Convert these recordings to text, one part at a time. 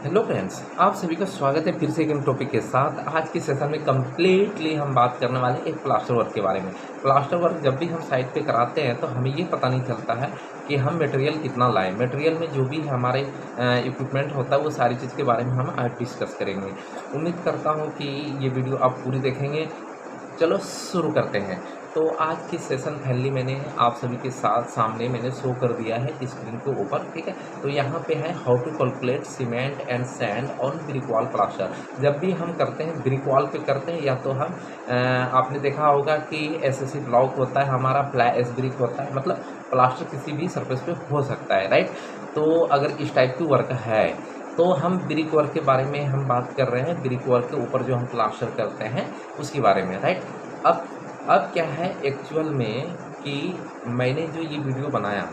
Hello friends, आप सभी का स्वागत है फिर से एक नए टॉपिक के साथ। आज के सेशन में कम्प्लीटली हम बात करने वाले हैं एक प्लास्टर वर्क के बारे में। प्लास्टर वर्क जब भी हम साइट पे कराते हैं तो हमें ये पता नहीं चलता है कि हम मटेरियल कितना लाएं। मटेरियल में जो भी हमारे इक्विपमेंट होता है वो सारी चीज़ के बारे में हम आज डिस्कस करेंगे। उम्मीद करता हूँ कि ये वीडियो आप पूरी देखेंगे। चलो शुरू करते हैं। तो आज की सेशन फाइनली मैंने आप सभी के साथ सामने मैंने शो कर दिया है स्क्रीन के ऊपर, ठीक है। तो यहाँ पे है how to calculate cement and sand on brick wall plaster. जब भी हम करते हैं ब्रिक वॉल पे करते हैं या तो हम आपने देखा होगा कि एसएससी ब्लॉक होता है हमारा, फ्लाई एस ब्रिक होता है, मतलब प्लास्टर किसी भी सरफेस पे हो सकता है, राइट। तो अगर इस टाइप की वर्क है तो हम ब्रिक वर्क के बारे में हम बात कर रहे हैं। ब्रिक वर्क के ऊपर जो हम प्लास्टर करते हैं उसके बारे में, राइट। अब क्या है एक्चुअल में कि मैंने जो ये वीडियो बनाया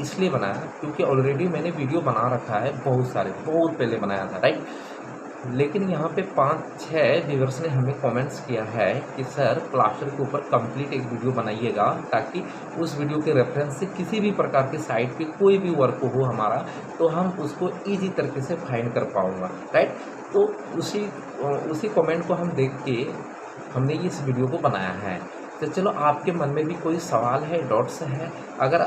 इसलिए बनाया क्योंकि ऑलरेडी मैंने वीडियो बना रखा है, बहुत पहले बनाया था, राइट। लेकिन यहाँ पे 5-6 व्यूअर्स ने हमें कमेंट्स किया है कि सर प्लास्टर के ऊपर कंप्लीट एक वीडियो बनाइएगा ताकि उस वीडियो के रेफरेंस से किसी भी प्रकार के साइट पे कोई भी वर्क हो हमारा तो हम उसको ईजी तरीके से फाइंड कर पाऊँगा, राइट। तो उसी कमेंट को हम देख के हमने इस वीडियो को बनाया है। तो चलो आपके मन में भी कोई सवाल है, डाउट्स है, अगर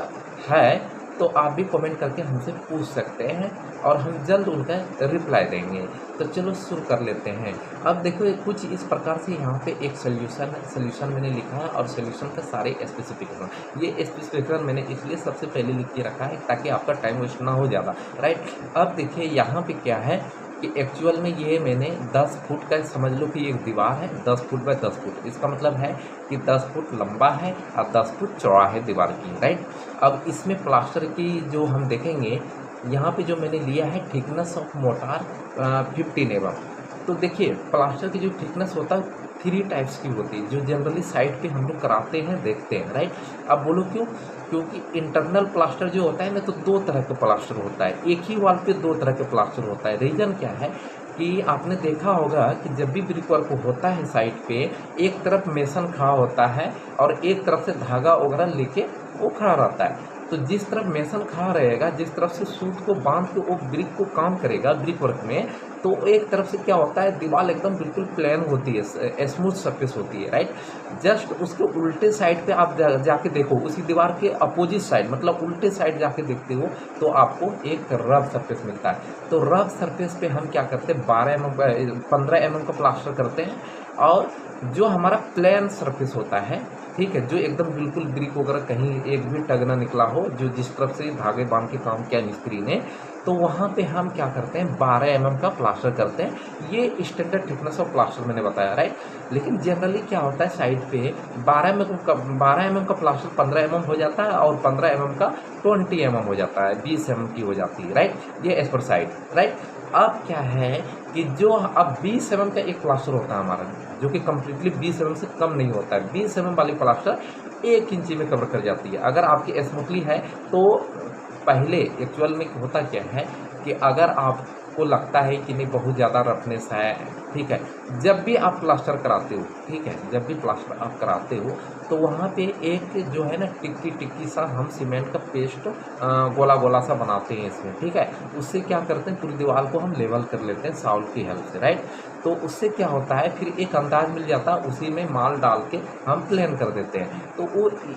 है तो आप भी कमेंट करके हमसे पूछ सकते हैं और हम जल्द उनका रिप्लाई देंगे। तो चलो शुरू कर लेते हैं। अब देखो कुछ इस प्रकार से यहाँ पे एक सोल्यूशन मैंने लिखा है और सोल्यूशन का सारे स्पेसिफिकेशन, ये स्पेसिफिकेशन मैंने इसलिए सबसे पहले लिख के रखा है ताकि आपका टाइम वेस्ट ना हो ज़्यादा, राइट। अब देखिए यहाँ पे क्या है कि एक्चुअल में ये मैंने 10 फुट का, समझ लो कि एक दीवार है 10 फुट बाय 10 फुट। इसका मतलब है कि 10 फुट लंबा है और 10 फुट चौड़ा है दीवार की, राइट। अब इसमें प्लास्टर की जो हम देखेंगे यहाँ पे जो मैंने लिया है थिकनेस ऑफ मोटार 15 mm। तो देखिए प्लास्टर की जो थिकनेस होता है 3 टाइप्स की होती है जो जनरली साइट पे हम लोग कराते हैं, देखते हैं, राइट। अब बोलो क्यों? क्योंकि इंटरनल प्लास्टर जो होता है ना तो 2 तरह का प्लास्टर होता है, एक ही वॉल पे 2 तरह के प्लास्टर होता है। रीज़न क्या है कि आपने देखा होगा कि जब भी ब्रिक वर्क होता है साइट पे एक तरफ मेसन खड़ा होता है और एक तरफ से धागा वगैरह लेके वो खड़ा रहता है। तो जिस तरफ मेसन खड़ा रहेगा, जिस तरफ से सूत को बांध के वो ब्रिक को काम करेगा ब्रिक वर्क में, तो एक तरफ से क्या होता है दीवार एकदम बिल्कुल प्लेन होती है, स्मूथ सरफेस होती है, राइट। जस्ट उसके उल्टे साइड पे आप जाके देखो, उसी दीवार के अपोजिट साइड मतलब उल्टे साइड जाके देखते हो तो आपको एक रफ सरफेस मिलता है। तो रफ सरफेस पे हम क्या करते हैं 15 mm का प्लास्टर करते हैं। और जो हमारा प्लेन सरफेस होता है, ठीक है, जो एकदम बिल्कुल ब्रिक वगैरह कहीं एक भी टग ना निकला हो, जो जिस तरफ से धागे बांध के काम किया मिस्त्री ने, तो वहाँ पे हम क्या करते हैं 12 mm का प्लास्टर करते हैं। ये स्टैंडर्ड थिकनेस ऑफ प्लास्टर मैंने बताया, राइट। लेकिन जनरली क्या होता है साइड पे 12 mm का प्लास्टर 15 mm हो जाता है और 15 mm का 20 mm हो जाता है, 20 mm की हो जाती है, राइट। ये एज पर साइड, राइट। अब क्या है कि जो अब 20 mm का एक प्लास्टर होता है हमारा जो कि कम्प्लीटली 20 mm से कम नहीं होता है। 20 mm वाली प्लास्टर 1 इंची में कवर कर जाती है। अगर आपकी स्मूथली है तो पहले एक्चुअल में होता क्या है कि अगर आपको लगता है कि नहीं बहुत ज़्यादा रफनेस है, ठीक है, जब भी आप प्लास्टर कराते हो, ठीक है, जब भी प्लास्टर आप कराते हो तो वहाँ पे एक जो है ना टिक्की सा हम सीमेंट का पेस्ट गोला गोला सा बनाते हैं इसमें, ठीक है। उससे क्या करते हैं पूरी दीवार को हम लेवल कर लेते हैं साउल की हेल्प से, राइट। तो उससे क्या होता है फिर एक अंदाज मिल जाता है, उसी में माल डाल के हम प्लेन कर देते हैं। तो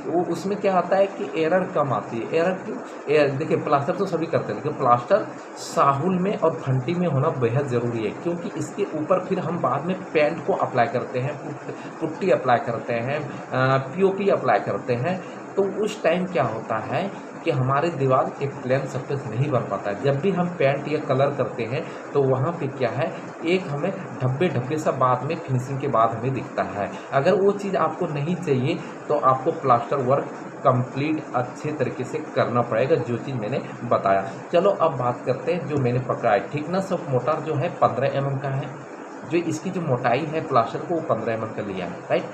वो उसमें क्या आता है कि एरर कम आती है। एरर क्यों? देखिए प्लास्टर तो सभी करते हैं लेकिन प्लास्टर साहुल में और फंटी में होना बेहद ज़रूरी है क्योंकि इसके ऊपर फिर हम बाद में पेंट को अप्लाई करते हैं, पुट्टी अप्लाई करते हैं, पीओपी अप्लाई करते हैं। तो उस टाइम क्या होता है कि हमारी दीवार एक प्लेन सरफेस नहीं बन पाता है। जब भी हम पेंट या कलर करते हैं तो वहाँ पे क्या है एक हमें धब्बे सा बाद में फिनिशिंग के बाद हमें दिखता है। अगर वो चीज़ आपको नहीं चाहिए तो आपको प्लास्टर वर्क कंप्लीट अच्छे तरीके से करना पड़ेगा, जो चीज़ मैंने बताया। चलो अब बात करते हैं जो मैंने पकड़ा है। थिकनेस ऑफ मोटार जो है 15 mm का है, जो इसकी जो मोटाई है प्लास्टर को वो 15 mm का लिया है, राइट।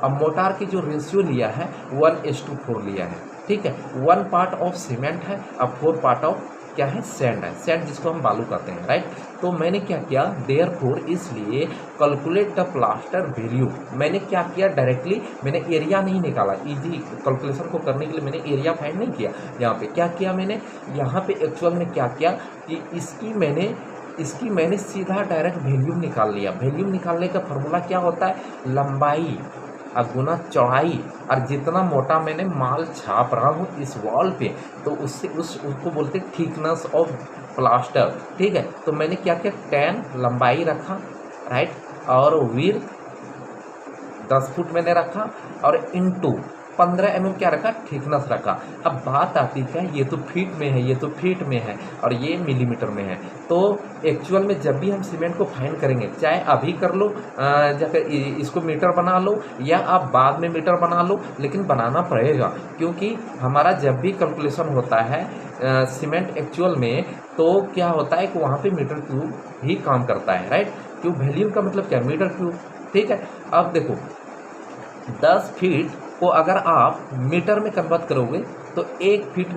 अब मोटार की जो रेशियो लिया है 1:4 लिया है, ठीक है। 1 पार्ट ऑफ सीमेंट है, अब 4 पार्ट ऑफ क्या है सैंड है, सैंड जिसको हम बालू कहते हैं, राइट। तो मैंने क्या किया देयरफॉर इसलिए कैलकुलेट द प्लास्टर वैल्यू, मैंने क्या किया डायरेक्टली मैंने एरिया नहीं निकाला, इजी कैलकुलेशन को करने के लिए मैंने एरिया फाइंड नहीं किया। यहाँ पे क्या किया मैंने, यहाँ पे एक्चुअल में क्या किया कि इसकी मैंने इसकी मैंने सीधा डायरेक्ट वैल्यूम निकाल लिया। वैल्यूम निकालने का फार्मूला क्या होता है, लंबाई गुना चौड़ाई, और जितना मोटा मैंने माल छाप रहा हूँ इस वॉल पे, तो उससे उसको बोलते हैं थिकनेस ऑफ प्लास्टर। ठीक है, तो मैंने क्या किया, 10 लंबाई रखा, राइट, और विड्थ 10 फुट मैंने रखा, और इनटू 15 mm क्या रखा, थिकनेस रखा। अब बात आती है, ये तो फीट में है, ये तो फीट में है, और ये मिलीमीटर में है। तो एक्चुअल में जब भी हम सीमेंट को फाइंड करेंगे, चाहे अभी कर लो, जाकर इसको मीटर बना लो, या आप बाद में मीटर बना लो, लेकिन बनाना पड़ेगा, क्योंकि हमारा जब भी कैलकुलेशन होता है सीमेंट एक्चुअल में, तो क्या होता है कि वहाँ पे मीटर क्यूब ही काम करता है, राइट। क्यों, वैल्यूम का मतलब क्या, मीटर क्यूब। ठीक है, अब देखो 10 फीट को अगर आप मीटर में कन्वर्ट करोगे तो 1 फीट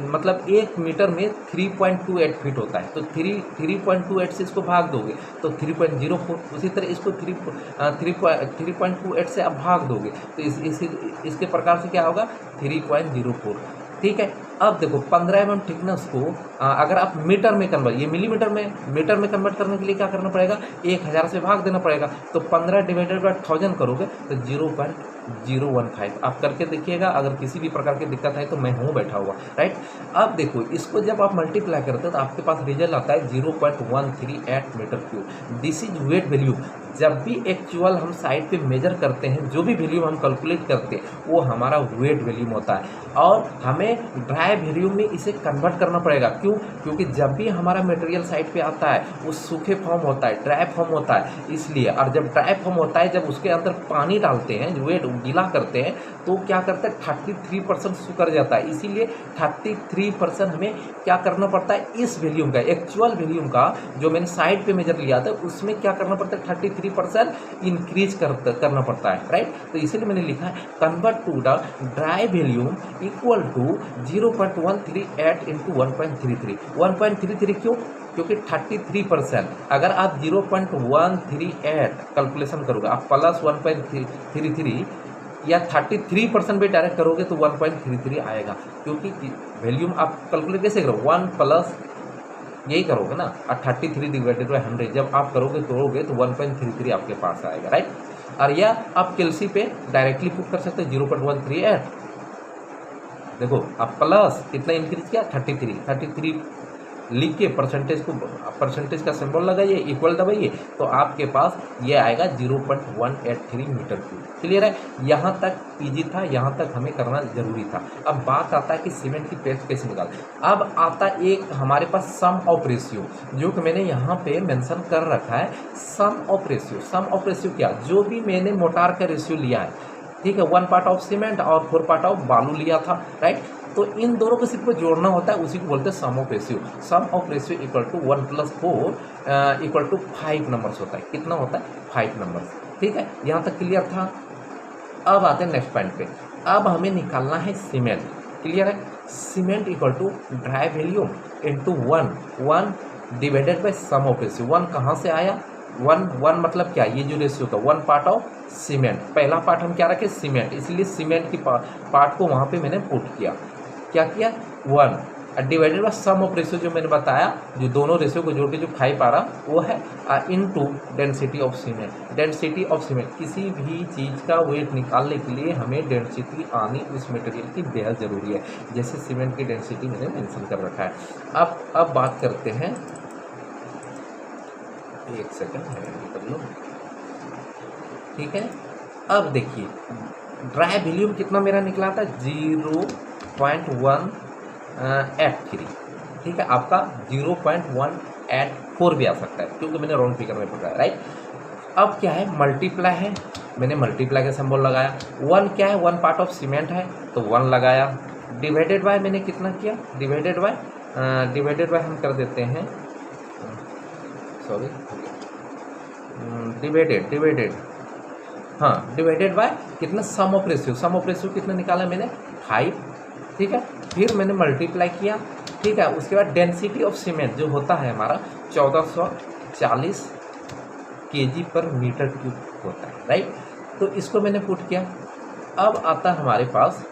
मतलब 1 मीटर में 3.28 फीट होता है। तो 3.28 से इसको भाग दोगे तो 3.04, उसी तरह इसको 3.28 से आप भाग दोगे तो इसके प्रकार से क्या होगा, 3.04। ठीक है, अब देखो 15 mm थिकनेस को अगर आप मीटर में कन्वर्ट, ये मिलीमीटर में, मीटर में कन्वर्ट करने के लिए क्या करना पड़ेगा, 1000 से भाग देना पड़ेगा। तो 15 डिवाइडेड बाय 1000 करोगे तो 0.015। आप करके देखिएगा, अगर किसी भी प्रकार की दिक्कत है तो मैं हूँ बैठा हुआ, राइट। अब देखो इसको जब आप मल्टीप्लाई करते हो तो आपके पास रिजल्ट आता है 0.138 metre cube. This is wet value. जब भी एक्चुअल हम साइड पे मेजर करते हैं, जो भी वैल्यू हम कैलकुलेट करते हैं वो हमारा वेट वैल्यू होता है, और हमें ड्राई वैल्यू में इसे कन्वर्ट करना पड़ेगा। क्यों, क्योंकि जब भी हमारा मटेरियल साइड पे आता है वो सूखे फॉर्म होता है, ड्राई फॉर्म होता है, इसलिए। और जब ड्राई फॉर्म होता है, जब उसके अंदर पानी डालते हैं, वेट गीला करते हैं, तो क्या करते हैं 33% सुकर जाता है। इसीलिए 33% हमें क्या करना पड़ता है, इस वैल्यूम का, एक्चुअल वैल्यूम का जो मैंने साइड पे मेजर लिया था उसमें क्या करना पड़ता है, 33% इंक्रीज करना पड़ता है, राइट। तो इसीलिए मैंने लिखा है convert to the dry volume equal to 0.138 into 1.33। 1.33 क्यों, क्योंकि 33%, अगर आप 0.138 कैलकुलेशन करोगे, आप प्लस 1.33 या 33% भी डायरेक्ट करोगे तो 1.33 आएगा, क्योंकि वैल्यूम आप कैलकुलेट कैसे करोगे, 1 प्लस यही करोगे ना, और 33 डिवाइडेड बाई 100 जब आप करोगे तो 1.33 आपके पास आएगा, राइट। और या आप कैलसी पे डायरेक्टली पुट कर सकते हो 0.138। देखो आप प्लस कितना इंक्रीज किया, 33 लिख के परसेंटेज का सिंबल लगाइए, इक्वल दबाइए, तो आपके पास ये आएगा 0.183 मीटर क्यूब। क्लियर है, यहाँ तक इजी था, यहाँ तक हमें करना जरूरी था। अब बात आता है कि सीमेंट की पेस्ट कैसे निकाल। अब आता एक हमारे पास सम ऑफ रेशियो, जो कि मैंने यहाँ पे मेंशन कर रखा है, sum of ratio. Sum of ratio क्या, जो भी मैंने मोटार का रेशियो लिया है, ठीक है, 1 पार्ट ऑफ सीमेंट और 4 पार्ट ऑफ बालू लिया था, राइट। तो इन दोनों को सिर्फ जोड़ना होता है, उसी को बोलते हैं sum of ratio. Sum of ratio equal to 1 + 4 equal to 5 numbers होता है। कितना होता है, 5 नंबर्स। ठीक है, यहाँ तक क्लियर था। अब आते हैं नेक्स्ट पॉइंट पे। अब हमें निकालना है सीमेंट। क्लियर है, cement equal to dry volume into 1 divided by sum of ratio. 1 कहाँ से आया, 1 मतलब क्या, ये जो रेशियो था 1 पार्ट ऑफ सीमेंट। पहला पार्ट हम क्या रखे, सीमेंट, इसलिए सीमेंट की पार्ट को वहाँ पे मैंने पुट किया, क्या किया 1 divided by sum of ratio, जो मैंने बताया, जो दोनों रेशियो को जोड़ के जो 5 आ रहा वो है, into density of cement. Density of cement, किसी भी चीज़ का वेट निकालने के लिए हमें डेंसिटी आनी उस मटेरियल की बेहद ज़रूरी है। जैसे सीमेंट की डेंसिटी मैंने मेंशन कर रखा है। अब बात करते हैं, एक सेकंड कर लो, ठीक है। अब देखिए ड्राई वैल्यूम कितना मेरा निकला था, 0.183। ठीक है, आपका 0.184 भी आ सकता है, क्योंकि मैंने राउंड फिगर में पकड़ा है, राइट। अब क्या है, मल्टीप्लाई है, मैंने मल्टीप्लाई का सिंबल लगाया। 1 क्या है, 1 पार्ट ऑफ सीमेंट है तो 1 लगाया। डिवाइडेड बाय मैंने कितना किया, डिवाइडेड बाय हम कर देते हैं, सॉरी, डिवाइडेड हाँ, डिवाइडेड बाय कितना, sum of ratio. Sum of ratio कितना निकाला मैंने, 5। ठीक है, फिर मैंने मल्टीप्लाई किया। ठीक है, उसके बाद डेंसिटी ऑफ सीमेंट जो होता है हमारा 1440 kg पर मीटर क्यूब होता है, राइट। तो इसको मैंने पुट किया। अब आता है हमारे पास,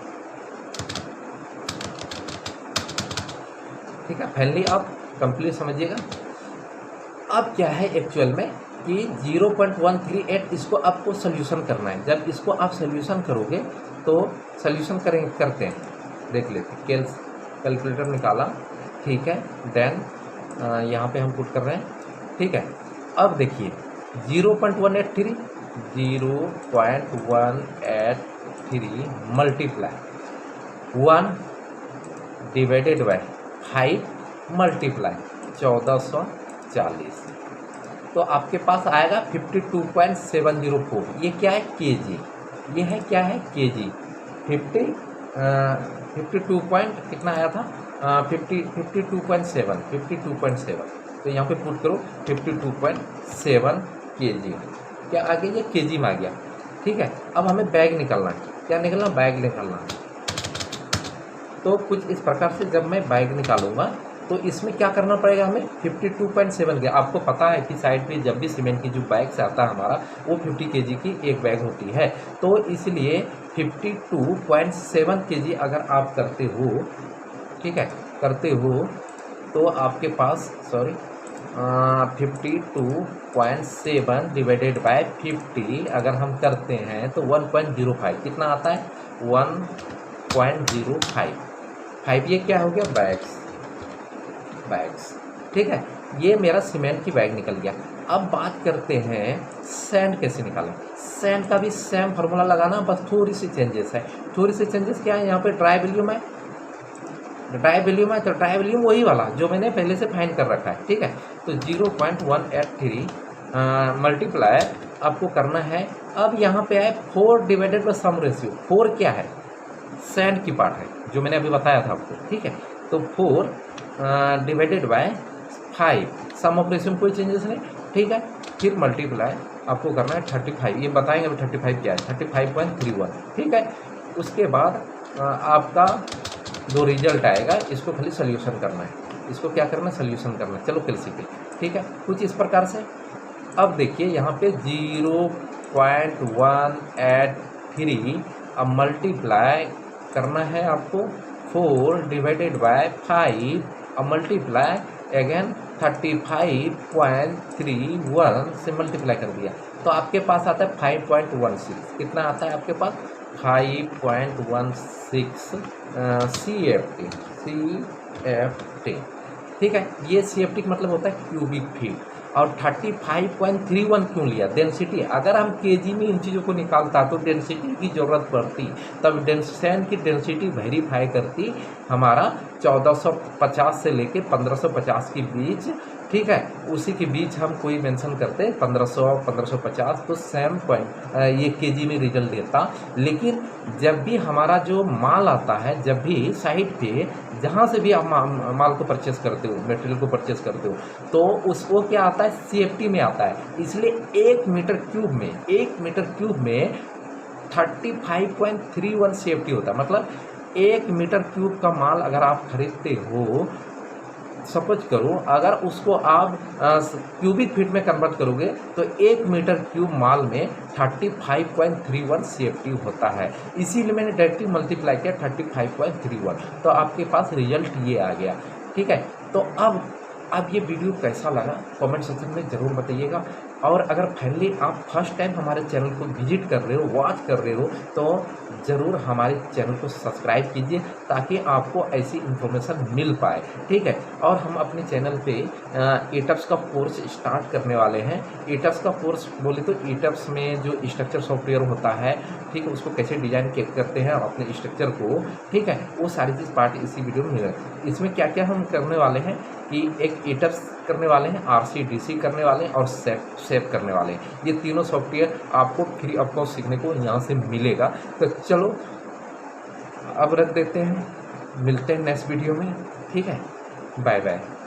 ठीक है, फाइनली आप कंप्लीट समझिएगा। अब क्या है एक्चुअल में कि 0.138 इसको आपको सोल्यूशन करना है। जब इसको आप सोल्यूशन करोगे तो सोल्यूशन करते हैं, देख लेते हैं। कैलकुलेटर निकाला, ठीक है, देन यहाँ पे हम पुट कर रहे हैं, ठीक है। अब देखिए 0.183 मल्टीप्लाई 1 डिवाइडेड बाय 5 मल्टीप्लाई 1440, तो आपके पास आएगा 52.704। ये क्या है? केजी। ये है क्या है? केजी। 52 पॉइंट कितना आया था? 52.7। तो यहाँ पे पुट करो 52.7 केजी। क्या आ गया? ये केजी में आ गया, ठीक है। अब हमें बैग निकालना है। क्या निकालना? बैग निकालना है। तो कुछ इस प्रकार से जब मैं बैग निकालूंगा तो इसमें क्या करना पड़ेगा हमें? 52.7 के। आपको पता है कि साइड पे जब भी सीमेंट की जो बैग से आता है हमारा, वो 50 केजी की एक बैग होती है। तो इसलिए 52.7 केजी अगर आप करते हो, ठीक है, करते हो तो आपके पास 52.7 डिवाइडेड बाय 50 अगर हम करते हैं तो 1.05 कितना आता है? 1.05। ये क्या हो गया? बैग्स, ठीक है। ये मेरा सीमेंट की बैग निकल गया। अब बात करते हैं सैंड कैसे निकालें। सैंड का भी सेम फार्मूला लगाना, बस थोड़ी सी चेंजेस है। थोड़ी सी चेंजेस क्या है? यहाँ पे ड्राई वॉल्यूम है, तो ड्राई वॉल्यूम वही वाला जो मैंने पहले से फाइंड कर रखा है, ठीक है। तो 0.183 मल्टीप्लाई आपको करना है। अब यहाँ पे है 4 डिवाइडेड बाय सम रेशियो। 4 क्या है? सैंड की पार्ट है जो मैंने अभी बताया था आपको, ठीक है। तो 4 divided by 5, sum of ratio में कोई चेंजेस नहीं, ठीक है। फिर मल्टीप्लाई आपको करना है 35। ये बताएंगे अभी 35 क्या है? 35.31, ठीक है। उसके बाद आपका जो रिजल्ट आएगा इसको खाली सोल्यूशन करना है। इसको क्या करना है? सोल्यूशन करना है। चलो प्रिंसिपल, ठीक है, कुछ इस प्रकार से। अब देखिए यहाँ पे 0.183 अब मल्टीप्लाई करना है आपको 4 डिवाइडेड बाय 5 अब मल्टीप्लाई अगेन 35.31 से मल्टीप्लाई कर दिया तो आपके पास आता है 5.16। कितना आता है आपके पास? 5.16 CFT, ठीक है। ये CFT का मतलब होता है क्यूबिक फीट। और 35.31 क्यों लिया? डेंसिटी। अगर हम केजी में इन चीज़ों को निकालता तो डेंसिटी की ज़रूरत पड़ती, तब सैंड की डेंसिटी वेरीफाई करती हमारा 1450 से लेके 1550 के बीच, ठीक है। उसी के बीच हम कोई मेंशन करते 1550, तो सेम पॉइंट ये केजी में रिजल्ट देता। लेकिन जब भी हमारा जो माल आता है, जब भी साइट पे जहाँ से भी आप माल को परचेस करते हो, मटेरियल को परचेस करते हो, तो उसको क्या आता है? CFT में आता है। इसलिए 1 मीटर क्यूब में 35.31 CFT होता है। मतलब 1 मीटर क्यूब का माल अगर आप खरीदते हो, सपोज करो अगर उसको आप क्यूबिक फीट में कन्वर्ट करोगे तो 1 मीटर क्यूब माल में 35.31 CFT होता है। इसीलिए मैंने डायरेक्टली मल्टीप्लाई किया 35.31, तो आपके पास रिजल्ट ये आ गया, ठीक है। तो अब ये वीडियो कैसा लगा कमेंट सेक्शन में ज़रूर बताइएगा। और अगर फाइनली आप फर्स्ट टाइम हमारे चैनल को विजिट कर रहे हो, वॉच कर रहे हो, तो ज़रूर हमारे चैनल को सब्सक्राइब कीजिए ताकि आपको ऐसी इन्फॉर्मेशन मिल पाए, ठीक है। और हम अपने चैनल पे ETABS का कोर्स स्टार्ट करने वाले हैं। ETABS का कोर्स बोले तो ETABS में जो स्ट्रक्चर सॉफ्टवेयर होता है, ठीक है, उसको कैसे डिजाइन करते हैं अपने स्ट्रक्चर को, ठीक है, वो सारी चीज़ पार्ट इसी वीडियो में मिलेगा। इसमें क्या क्या हम करने वाले हैं कि एक ETABS करने वाले हैं, RC/DC करने वाले हैं और सेप करने वाले हैं। ये तीनों सॉफ्टवेयर आपको फ्री ऑफ कॉस्ट सीखने को यहाँ से मिलेगा। तो चलो अब रख देते हैं, मिलते हैं नेक्स्ट वीडियो में, ठीक है, बाय बाय।